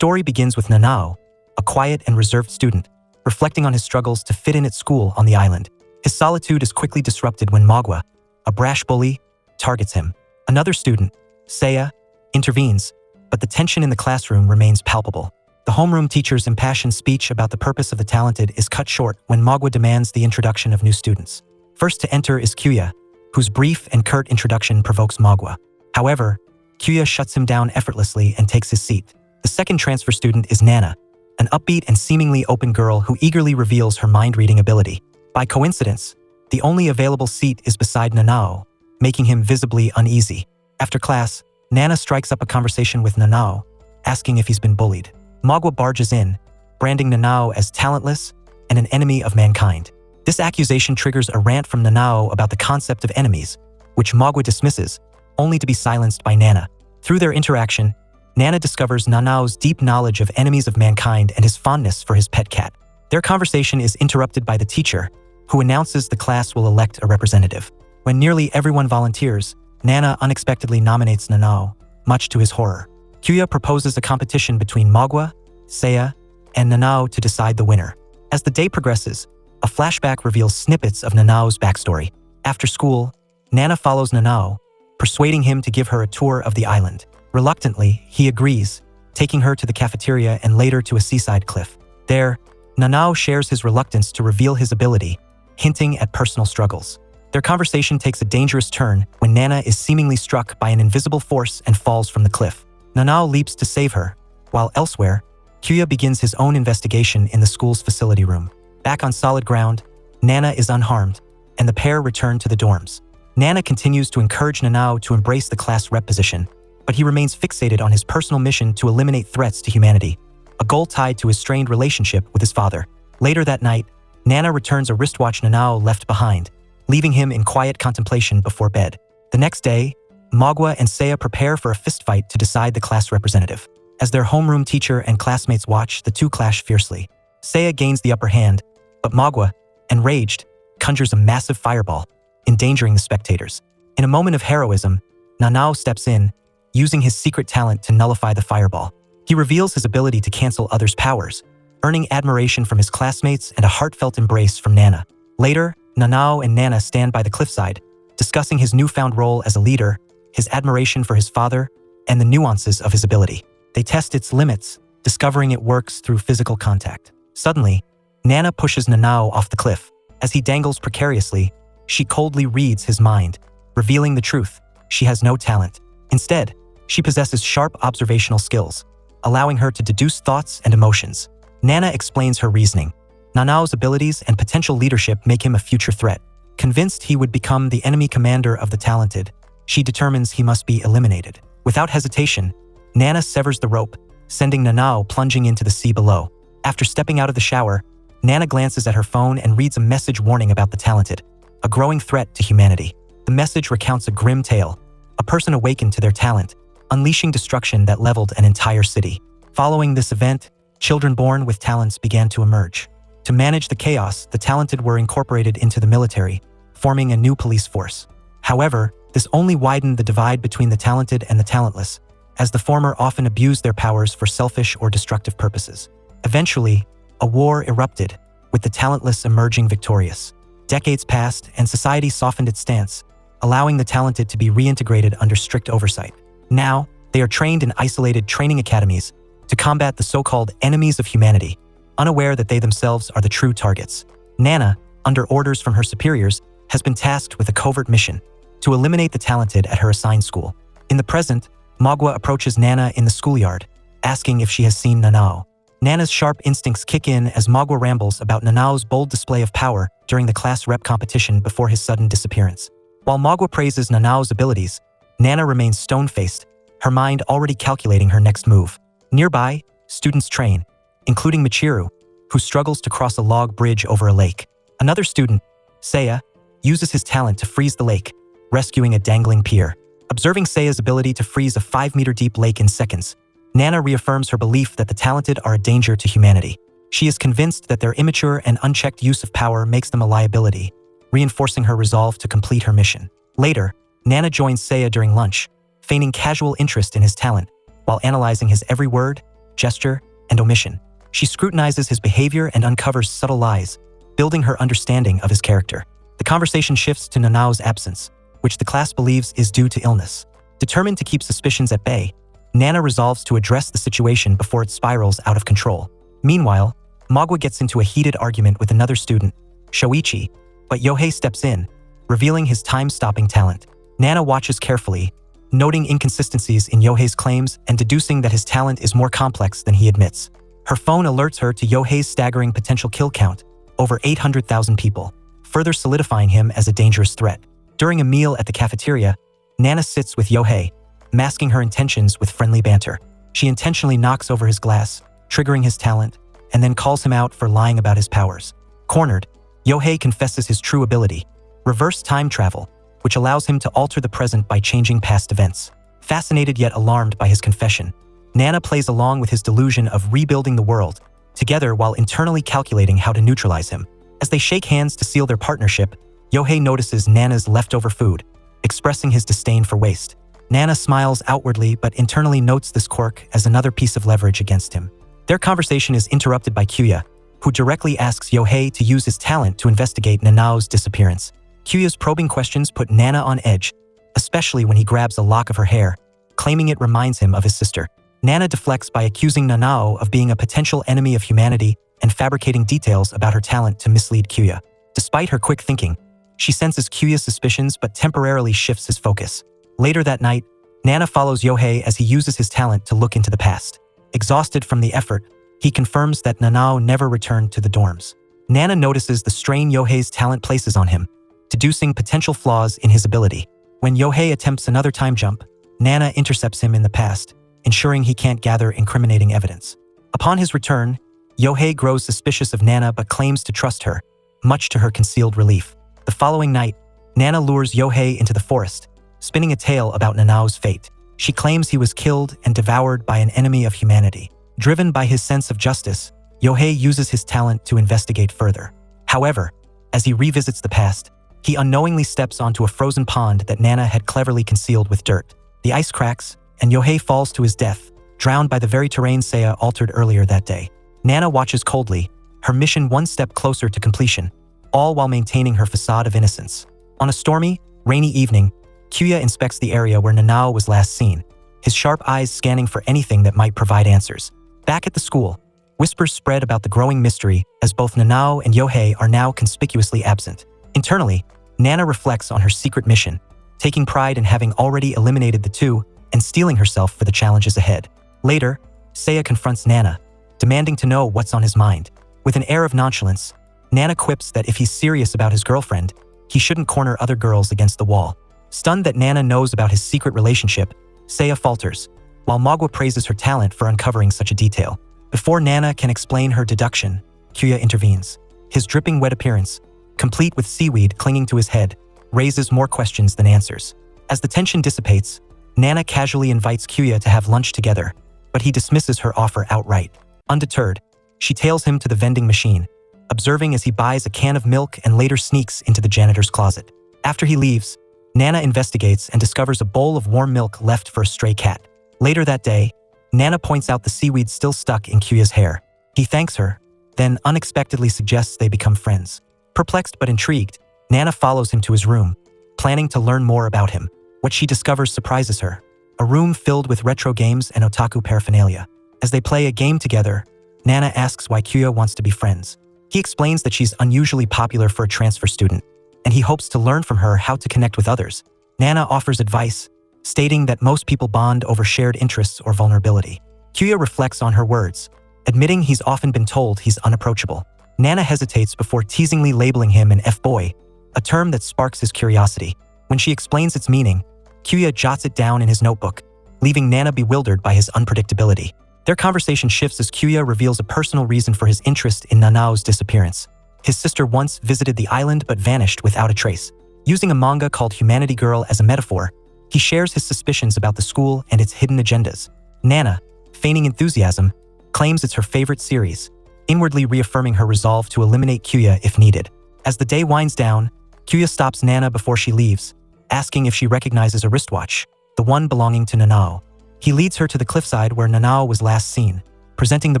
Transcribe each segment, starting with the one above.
story begins with Nanao, a quiet and reserved student, reflecting on his struggles to fit in at school on the island. His solitude is quickly disrupted when Magua, a brash bully, targets him. Another student, Seiya, intervenes, but the tension in the classroom remains palpable. The homeroom teacher's impassioned speech about the purpose of the talented is cut short when Magua demands the introduction of new students. First to enter is Kyuya, whose brief and curt introduction provokes Magua. However, Kyuya shuts him down effortlessly and takes his seat. The second transfer student is Nana, an upbeat and seemingly open girl who eagerly reveals her mind-reading ability. By coincidence, the only available seat is beside Nanao, making him visibly uneasy. After class, Nana strikes up a conversation with Nanao, asking if he's been bullied. Magua barges in, branding Nanao as talentless and an enemy of mankind. This accusation triggers a rant from Nanao about the concept of enemies, which Magua dismisses, only to be silenced by Nana. Through their interaction, Nana discovers Nanao's deep knowledge of enemies of mankind and his fondness for his pet cat. Their conversation is interrupted by the teacher, who announces the class will elect a representative. When nearly everyone volunteers, Nana unexpectedly nominates Nanao, much to his horror. Kyuya proposes a competition between Magua, Seiya, and Nanao to decide the winner. As the day progresses, a flashback reveals snippets of Nanao's backstory. After school, Nana follows Nanao, persuading him to give her a tour of the island. Reluctantly, he agrees, taking her to the cafeteria and later to a seaside cliff. There, Nanao shares his reluctance to reveal his ability, hinting at personal struggles. Their conversation takes a dangerous turn when Nana is seemingly struck by an invisible force and falls from the cliff. Nanao leaps to save her, while elsewhere, Kyuya begins his own investigation in the school's facility room. Back on solid ground, Nana is unharmed, and the pair return to the dorms. Nana continues to encourage Nanao to embrace the class rep position, but he remains fixated on his personal mission to eliminate threats to humanity, a goal tied to his strained relationship with his father. Later that night, Nana returns a wristwatch Nanao left behind, leaving him in quiet contemplation before bed. The next day, Magua and Seiya prepare for a fistfight to decide the class representative. As their homeroom teacher and classmates watch, the two clash fiercely. Seiya gains the upper hand, but Magua, enraged, conjures a massive fireball, endangering the spectators. In a moment of heroism, Nanao steps in, using his secret talent to nullify the fireball. He reveals his ability to cancel others' powers, earning admiration from his classmates and a heartfelt embrace from Nana. Later, Nanao and Nana stand by the cliffside, discussing his newfound role as a leader, his admiration for his father, and the nuances of his ability. They test its limits, discovering it works through physical contact. Suddenly, Nana pushes Nanao off the cliff. As he dangles precariously, she coldly reads his mind, revealing the truth: she has no talent. Instead, she possesses sharp observational skills, allowing her to deduce thoughts and emotions. Nana explains her reasoning. Nanao's abilities and potential leadership make him a future threat. Convinced he would become the enemy commander of the talented, she determines he must be eliminated. Without hesitation, Nana severs the rope, sending Nanao plunging into the sea below. After stepping out of the shower, Nana glances at her phone and reads a message warning about the talented, a growing threat to humanity. The message recounts a grim tale: a person awakened to their talent, unleashing destruction that leveled an entire city. Following this event, children born with talents began to emerge. To manage the chaos, the talented were incorporated into the military, forming a new police force. However, this only widened the divide between the talented and the talentless, as the former often abused their powers for selfish or destructive purposes. Eventually, a war erupted, with the talentless emerging victorious. Decades passed, and society softened its stance, allowing the talented to be reintegrated under strict oversight. Now, they are trained in isolated training academies to combat the so-called enemies of humanity, unaware that they themselves are the true targets. Nana, under orders from her superiors, has been tasked with a covert mission: to eliminate the talented at her assigned school. In the present, Magua approaches Nana in the schoolyard, asking if she has seen Nanao. Nana's sharp instincts kick in as Magua rambles about Nanao's bold display of power during the class rep competition before his sudden disappearance. While Magua praises Nanao's abilities, Nana remains stone-faced, her mind already calculating her next move. Nearby, students train, including Michiru, who struggles to cross a log bridge over a lake. Another student, Seiya, uses his talent to freeze the lake, rescuing a dangling pier. Observing Seiya's ability to freeze a 5-meter-deep lake in seconds, Nana reaffirms her belief that the talented are a danger to humanity. She is convinced that their immature and unchecked use of power makes them a liability, reinforcing her resolve to complete her mission. Later, Nana joins Seiya during lunch, feigning casual interest in his talent. While analyzing his every word, gesture, and omission. She scrutinizes his behavior and uncovers subtle lies, building her understanding of his character. The conversation shifts to Nanao's absence, which the class believes is due to illness. Determined to keep suspicions at bay, Nana resolves to address the situation before it spirals out of control. Meanwhile, Magua gets into a heated argument with another student, Shoichi, but Yohei steps in, revealing his time-stopping talent. Nana watches carefully, noting inconsistencies in Yohei's claims and deducing that his talent is more complex than he admits. Her phone alerts her to Yohei's staggering potential kill count, over 800,000 people, further solidifying him as a dangerous threat. During a meal at the cafeteria, Nana sits with Yohei, masking her intentions with friendly banter. She intentionally knocks over his glass, triggering his talent, and then calls him out for lying about his powers. Cornered, Yohei confesses his true ability, reverse time travel, which allows him to alter the present by changing past events. Fascinated yet alarmed by his confession, Nana plays along with his delusion of rebuilding the world, together while internally calculating how to neutralize him. As they shake hands to seal their partnership, Yohei notices Nana's leftover food, expressing his disdain for waste. Nana smiles outwardly but internally notes this quirk as another piece of leverage against him. Their conversation is interrupted by Kyuya, who directly asks Yohei to use his talent to investigate Nanao's disappearance. Kyuya's probing questions put Nana on edge, especially when he grabs a lock of her hair, claiming it reminds him of his sister. Nana deflects by accusing Nanao of being a potential enemy of humanity and fabricating details about her talent to mislead Kyuya. Despite her quick thinking, she senses Kyuya's suspicions but temporarily shifts his focus. Later that night, Nana follows Yohei as he uses his talent to look into the past. Exhausted from the effort, he confirms that Nanao never returned to the dorms. Nana notices the strain Yohei's talent places on him, deducing potential flaws in his ability. When Yohei attempts another time jump, Nana intercepts him in the past, ensuring he can't gather incriminating evidence. Upon his return, Yohei grows suspicious of Nana but claims to trust her, much to her concealed relief. The following night, Nana lures Yohei into the forest, spinning a tale about Nanao's fate. She claims he was killed and devoured by an enemy of humanity. Driven by his sense of justice, Yohei uses his talent to investigate further. However, as he revisits the past, he unknowingly steps onto a frozen pond that Nana had cleverly concealed with dirt. The ice cracks, and Yohei falls to his death, drowned by the very terrain Seiya altered earlier that day. Nana watches coldly, her mission one step closer to completion, all while maintaining her facade of innocence. On a stormy, rainy evening, Kyuya inspects the area where Nanao was last seen, his sharp eyes scanning for anything that might provide answers. Back at the school, whispers spread about the growing mystery as both Nanao and Yohei are now conspicuously absent. Internally, Nana reflects on her secret mission, taking pride in having already eliminated the two and steeling herself for the challenges ahead. Later, Seiya confronts Nana, demanding to know what's on his mind. With an air of nonchalance, Nana quips that if he's serious about his girlfriend, he shouldn't corner other girls against the wall. Stunned that Nana knows about his secret relationship, Seiya falters, while Magua praises her talent for uncovering such a detail. Before Nana can explain her deduction, Kyuya intervenes. His dripping wet appearance, complete with seaweed clinging to his head, raises more questions than answers. As the tension dissipates, Nana casually invites Kyuya to have lunch together, but he dismisses her offer outright. Undeterred, she tails him to the vending machine, observing as he buys a can of milk and later sneaks into the janitor's closet. After he leaves, Nana investigates and discovers a bowl of warm milk left for a stray cat. Later that day, Nana points out the seaweed still stuck in Kyuya's hair. He thanks her, then unexpectedly suggests they become friends. Perplexed but intrigued, Nana follows him to his room, planning to learn more about him. What she discovers surprises her, a room filled with retro games and otaku paraphernalia. As they play a game together, Nana asks why Kyuya wants to be friends. He explains that she's unusually popular for a transfer student, and he hopes to learn from her how to connect with others. Nana offers advice, stating that most people bond over shared interests or vulnerability. Kyuya reflects on her words, admitting he's often been told he's unapproachable. Nana hesitates before teasingly labeling him an F-boy, a term that sparks his curiosity. When she explains its meaning, Kyuya jots it down in his notebook, leaving Nana bewildered by his unpredictability. Their conversation shifts as Kyuya reveals a personal reason for his interest in Nanao's disappearance. His sister once visited the island but vanished without a trace. Using a manga called Humanity Girl as a metaphor, he shares his suspicions about the school and its hidden agendas. Nana, feigning enthusiasm, claims it's her favorite series, inwardly reaffirming her resolve to eliminate Kyuya if needed. As the day winds down, Kyuya stops Nana before she leaves, asking if she recognizes a wristwatch, the one belonging to Nanao. He leads her to the cliffside where Nanao was last seen, presenting the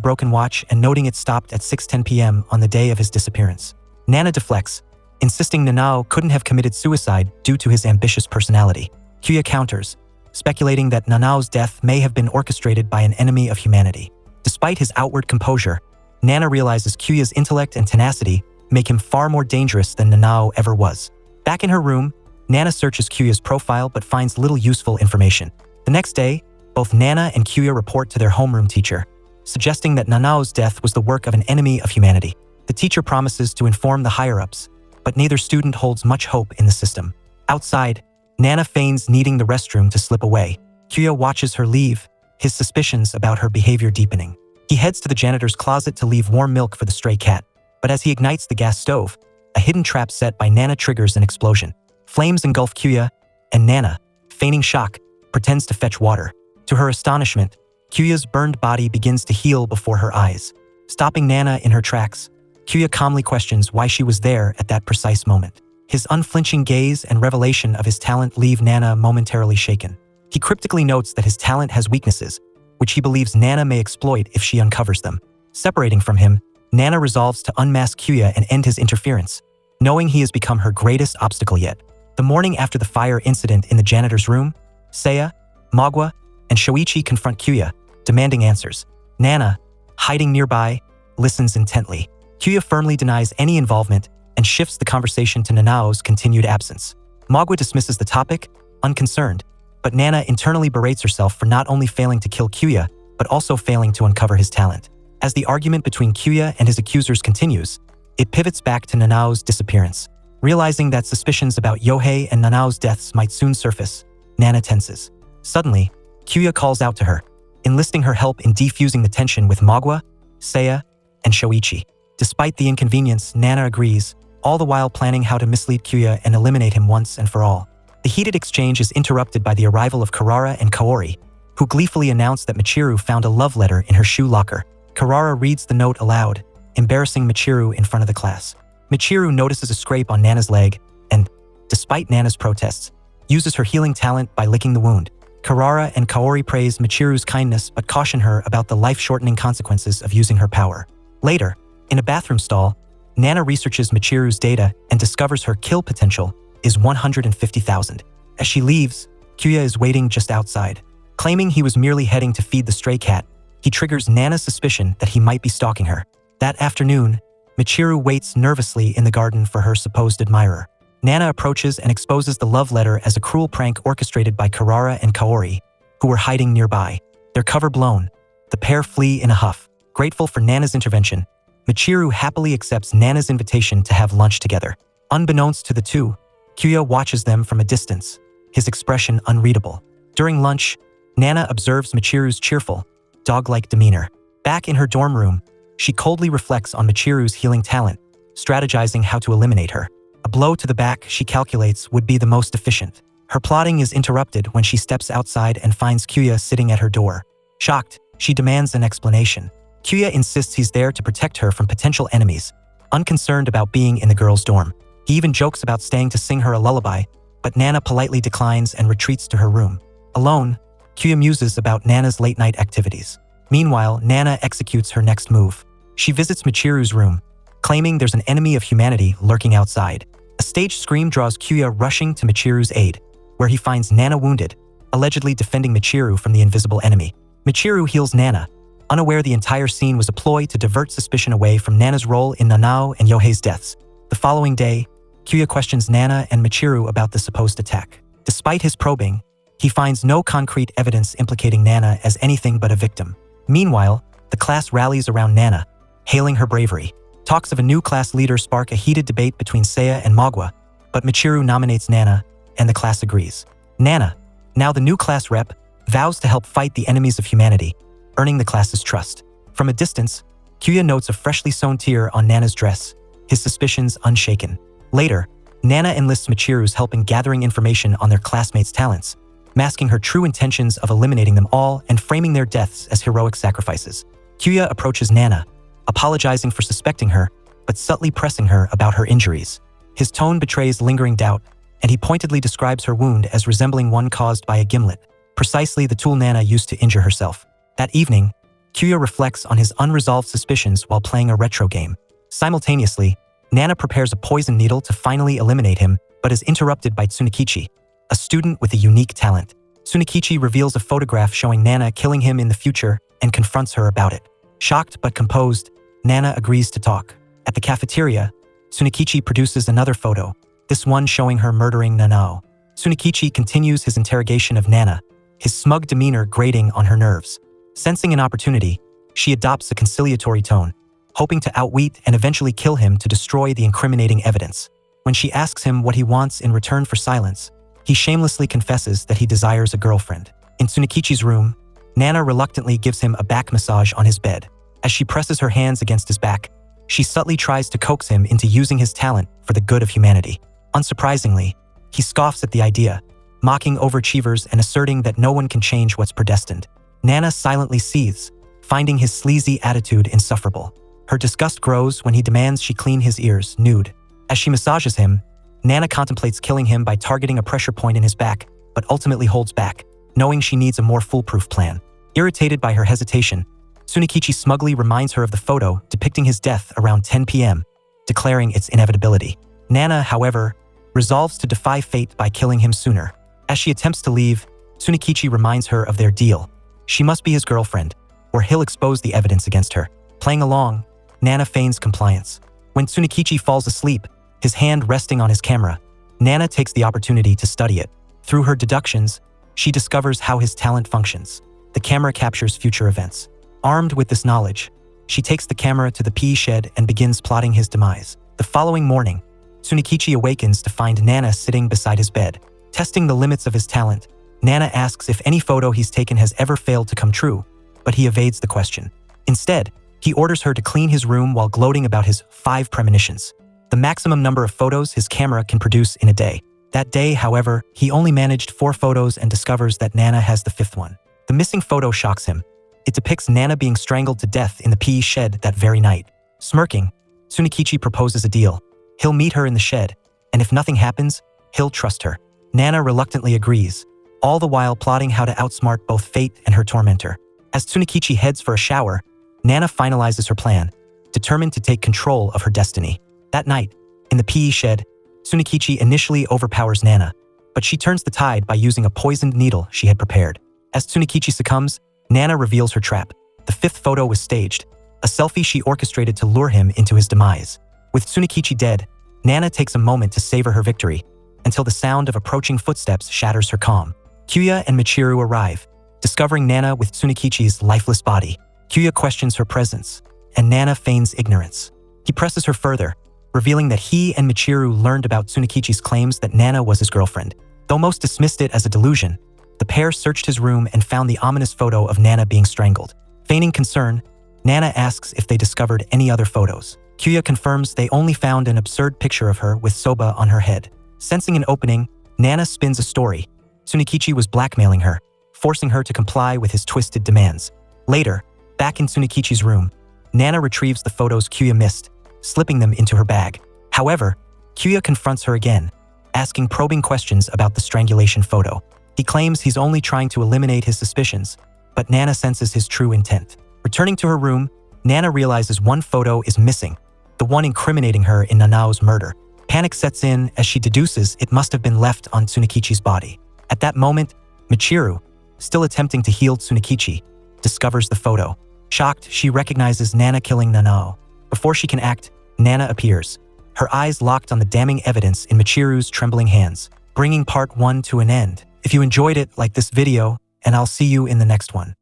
broken watch and noting it stopped at 6:10 p.m. on the day of his disappearance. Nana deflects, insisting Nanao couldn't have committed suicide due to his ambitious personality. Kyuya counters, speculating that Nanao's death may have been orchestrated by an enemy of humanity. Despite his outward composure, Nana realizes Kyuya's intellect and tenacity make him far more dangerous than Nanao ever was. Back in her room, Nana searches Kyuya's profile but finds little useful information. The next day, both Nana and Kyuya report to their homeroom teacher, suggesting that Nanao's death was the work of an enemy of humanity. The teacher promises to inform the higher-ups, but neither student holds much hope in the system. Outside, Nana feigns needing the restroom to slip away. Kyuya watches her leave, his suspicions about her behavior deepening. He heads to the janitor's closet to leave warm milk for the stray cat, but as he ignites the gas stove, a hidden trap set by Nana triggers an explosion. Flames engulf Kyuya, and Nana, feigning shock, pretends to fetch water. To her astonishment, Kyuya's burned body begins to heal before her eyes. Stopping Nana in her tracks, Kyuya calmly questions why she was there at that precise moment. His unflinching gaze and revelation of his talent leave Nana momentarily shaken. He cryptically notes that his talent has weaknesses, which he believes Nana may exploit if she uncovers them. Separating from him, Nana resolves to unmask Kyuya and end his interference, knowing he has become her greatest obstacle yet. The morning after the fire incident in the janitor's room, Seiya, Magua, and Shoichi confront Kyuya, demanding answers. Nana, hiding nearby, listens intently. Kyuya firmly denies any involvement and shifts the conversation to Nanao's continued absence. Magua dismisses the topic, unconcerned, but Nana internally berates herself for not only failing to kill Kyuya, but also failing to uncover his talent. As the argument between Kyuya and his accusers continues, it pivots back to Nanao's disappearance. Realizing that suspicions about Yohei and Nanao's deaths might soon surface, Nana tenses. Suddenly, Kyuya calls out to her, enlisting her help in defusing the tension with Magua, Seiya, and Shoichi. Despite the inconvenience, Nana agrees, all the while planning how to mislead Kyuya and eliminate him once and for all. The heated exchange is interrupted by the arrival of Karara and Kaori, who gleefully announce that Michiru found a love letter in her shoe locker. Karara reads the note aloud, embarrassing Michiru in front of the class. Michiru notices a scrape on Nana's leg and, despite Nana's protests, uses her healing talent by licking the wound. Karara and Kaori praise Michiru's kindness but caution her about the life-shortening consequences of using her power. Later, in a bathroom stall, Nana researches Michiru's data and discovers her kill potential is 150,000. As she leaves, Kyuya is waiting just outside. Claiming he was merely heading to feed the stray cat, he triggers Nana's suspicion that he might be stalking her. That afternoon, Michiru waits nervously in the garden for her supposed admirer. Nana approaches and exposes the love letter as a cruel prank orchestrated by Karara and Kaori, who were hiding nearby. Their cover blown, the pair flee in a huff. Grateful for Nana's intervention, Michiru happily accepts Nana's invitation to have lunch together. Unbeknownst to the two, Kyuya watches them from a distance, his expression unreadable. During lunch, Nana observes Michiru's cheerful, dog-like demeanor. Back in her dorm room, she coldly reflects on Michiru's healing talent, strategizing how to eliminate her. A blow to the back, she calculates, would be the most efficient. Her plotting is interrupted when she steps outside and finds Kyuya sitting at her door. Shocked, she demands an explanation. Kyuya insists he's there to protect her from potential enemies, unconcerned about being in the girls' dorm. He even jokes about staying to sing her a lullaby, but Nana politely declines and retreats to her room. Alone, Kyuya muses about Nana's late-night activities. Meanwhile, Nana executes her next move. She visits Michiru's room, claiming there's an enemy of humanity lurking outside. A staged scream draws Kyuya rushing to Michiru's aid, where he finds Nana wounded, allegedly defending Michiru from the invisible enemy. Michiru heals Nana, unaware the entire scene was a ploy to divert suspicion away from Nana's role in Nanao and Yohei's deaths. The following day, Kyuya questions Nana and Michiru about the supposed attack. Despite his probing, he finds no concrete evidence implicating Nana as anything but a victim. Meanwhile, the class rallies around Nana, hailing her bravery. Talks of a new class leader spark a heated debate between Seiya and Magua, but Michiru nominates Nana, and the class agrees. Nana, now the new class rep, vows to help fight the enemies of humanity, earning the class's trust. From a distance, Kyuya notes a freshly sewn tear on Nana's dress, his suspicions unshaken. Later, Nana enlists Michiru's help in gathering information on their classmates' talents, masking her true intentions of eliminating them all and framing their deaths as heroic sacrifices. Kyuya approaches Nana, apologizing for suspecting her, but subtly pressing her about her injuries. His tone betrays lingering doubt, and he pointedly describes her wound as resembling one caused by a gimlet, precisely the tool Nana used to injure herself. That evening, Kyuya reflects on his unresolved suspicions while playing a retro game. Simultaneously, Nana prepares a poison needle to finally eliminate him, but is interrupted by Tsunekichi, a student with a unique talent. Tsunekichi reveals a photograph showing Nana killing him in the future and confronts her about it. Shocked but composed, Nana agrees to talk. At the cafeteria, Tsunekichi produces another photo, this one showing her murdering Nanao. Tsunekichi continues his interrogation of Nana, his smug demeanor grating on her nerves. Sensing an opportunity, she adopts a conciliatory tone, hoping to outwit and eventually kill him to destroy the incriminating evidence. When she asks him what he wants in return for silence, he shamelessly confesses that he desires a girlfriend. In Tsunekichi's room, Nana reluctantly gives him a back massage on his bed. As she presses her hands against his back, she subtly tries to coax him into using his talent for the good of humanity. Unsurprisingly, he scoffs at the idea, mocking overachievers and asserting that no one can change what's predestined. Nana silently seethes, finding his sleazy attitude insufferable. Her disgust grows when he demands she clean his ears, nude. As she massages him, Nana contemplates killing him by targeting a pressure point in his back, but ultimately holds back, knowing she needs a more foolproof plan. Irritated by her hesitation, Tsunekichi smugly reminds her of the photo depicting his death around 10 p.m., declaring its inevitability. Nana, however, resolves to defy fate by killing him sooner. As she attempts to leave, Tsunekichi reminds her of their deal. She must be his girlfriend, or he'll expose the evidence against her. Playing along, Nana feigns compliance. When Tsunekichi falls asleep, his hand resting on his camera, Nana takes the opportunity to study it. Through her deductions, she discovers how his talent functions. The camera captures future events. Armed with this knowledge, she takes the camera to the pea shed and begins plotting his demise. The following morning, Tsunekichi awakens to find Nana sitting beside his bed. Testing the limits of his talent, Nana asks if any photo he's taken has ever failed to come true, but he evades the question. Instead, he orders her to clean his room while gloating about his 5 premonitions, the maximum number of photos his camera can produce in a day. That day, however, he only managed 4 photos and discovers that Nana has the 5th one. The missing photo shocks him. It depicts Nana being strangled to death in the pea shed that very night. Smirking, Tsunekichi proposes a deal. He'll meet her in the shed, and if nothing happens, he'll trust her. Nana reluctantly agrees, all the while plotting how to outsmart both fate and her tormentor. As Tsunekichi heads for a shower, Nana finalizes her plan, determined to take control of her destiny. That night, in the pea shed, Tsunekichi initially overpowers Nana, but she turns the tide by using a poisoned needle she had prepared. As Tsunekichi succumbs, Nana reveals her trap. The 5th photo was staged, a selfie she orchestrated to lure him into his demise. With Tsunekichi dead, Nana takes a moment to savor her victory, until the sound of approaching footsteps shatters her calm. Kyuya and Michiru arrive, discovering Nana with Tsunekichi's lifeless body. Kyuya questions her presence, and Nana feigns ignorance. He presses her further, revealing that he and Michiru learned about Tsunekichi's claims that Nana was his girlfriend. Though most dismissed it as a delusion, the pair searched his room and found the ominous photo of Nana being strangled. Feigning concern, Nana asks if they discovered any other photos. Kyuya confirms they only found an absurd picture of her with soba on her head. Sensing an opening, Nana spins a story. Tsunekichi was blackmailing her, forcing her to comply with his twisted demands. Later, back in Tsunekichi's room, Nana retrieves the photos Kyuya missed, slipping them into her bag. However, Kyuya confronts her again, asking probing questions about the strangulation photo. He claims he's only trying to eliminate his suspicions, but Nana senses his true intent. Returning to her room, Nana realizes one photo is missing, the one incriminating her in Nanao's murder. Panic sets in as she deduces it must have been left on Tsunekichi's body. At that moment, Michiru, still attempting to heal Tsunekichi, discovers the photo. Shocked, she recognizes Nana killing Nanao. Before she can act, Nana appears, her eyes locked on the damning evidence in Michiru's trembling hands, bringing part 1 to an end. If you enjoyed it, like this video, and I'll see you in the next one.